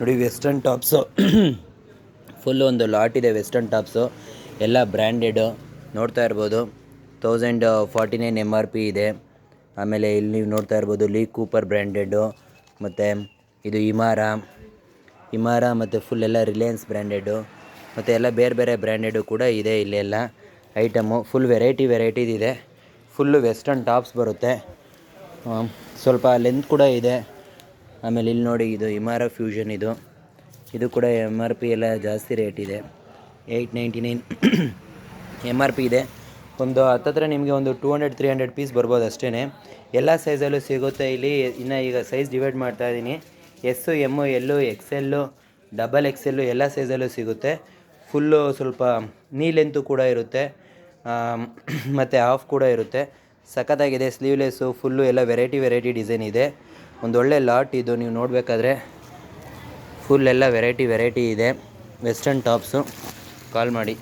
ನೋಡಿ western tops full ಒಂದು lot ಇದೆ. ವೆಸ್ಟರ್ನ್ ಟಾಪ್ಸು ಎಲ್ಲ ಬ್ರ್ಯಾಂಡೆಡು ನೋಡ್ತಾ ಇರ್ಬೋದು. 1049 MRP ಇದೆ. ಆಮೇಲೆ ಇಲ್ಲಿ ನೀವು ನೋಡ್ತಾ ಇರ್ಬೋದು ಲೀ ಕೂಪರ್ ಬ್ರ್ಯಾಂಡೆಡ್ಡು, ಮತ್ತು ಇದು ಇಮಾರ ಮತ್ತು ಫುಲ್ ಎಲ್ಲ ರಿಲಯನ್ಸ್ ಬ್ರ್ಯಾಂಡೆಡ್ಡು, ಮತ್ತು ಎಲ್ಲ ಬೇರೆ ಬೇರೆ ಬ್ರ್ಯಾಂಡೆಡು ಕೂಡ ಇದೆ. ಇಲ್ಲೆಲ್ಲ ಐಟಮು ಫುಲ್ ವೆರೈಟಿದಿದೆ. ಫುಲ್ಲು ವೆಸ್ಟರ್ನ್ ಟಾಪ್ಸ್ ಬರುತ್ತೆ. ಸ್ವಲ್ಪ ಲೆಂತ್ ಕೂಡ ಇದೆ. ಆಮೇಲೆ ಇಲ್ಲಿ ನೋಡಿ ಇದು ಇಮಾರ ಫ್ಯೂಷನ್, ಇದು ಕೂಡ MRP ಎಲ್ಲ ಜಾಸ್ತಿ ರೇಟ್ ಇದೆ. 899 MRP ಇದೆ. ಒಂದು ಹತ್ತತ್ರ ನಿಮಗೆ ಒಂದು 200-300 ಪೀಸ್ ಬರ್ಬೋದು ಅಷ್ಟೇ. ಎಲ್ಲ ಸೈಜಲ್ಲೂ ಸಿಗುತ್ತೆ ಇಲ್ಲಿ. ಇನ್ನು ಈಗ ಸೈಜ್ ಡಿವೈಡ್ ಮಾಡ್ತಾ ಇದ್ದೀನಿ. ಎಸ್ಸು, ಎಮ್ಮು, ಎಲ್ಲು, XL, XXL ಎಲ್ಲ ಸೈಜಲ್ಲೂ ಸಿಗುತ್ತೆ. ಫುಲ್ಲು ಸ್ವಲ್ಪ ನೀ ಲೆಂತು ಕೂಡ ಇರುತ್ತೆ, ಮತ್ತು ಹಾಫ್ ಕೂಡ ಇರುತ್ತೆ. ಸಖತ್ತಾಗಿದೆ. ಸ್ಲೀವ್ಲೆಸ್ಸು ಫುಲ್ಲು ಎಲ್ಲ ವೆರೈಟಿ ಡಿಸೈನ್ ಇದೆ. ಒಂದೊಳ್ಳೆ ಲಾಟ್ ಇದು. ನೀವು ನೋಡಬೇಕಾದ್ರೆ ಫುಲ್ ಎಲ್ಲ ವೆರೈಟಿ ಇದೆ. Western tops. ಕಾಲ್ ಮಾಡಿ.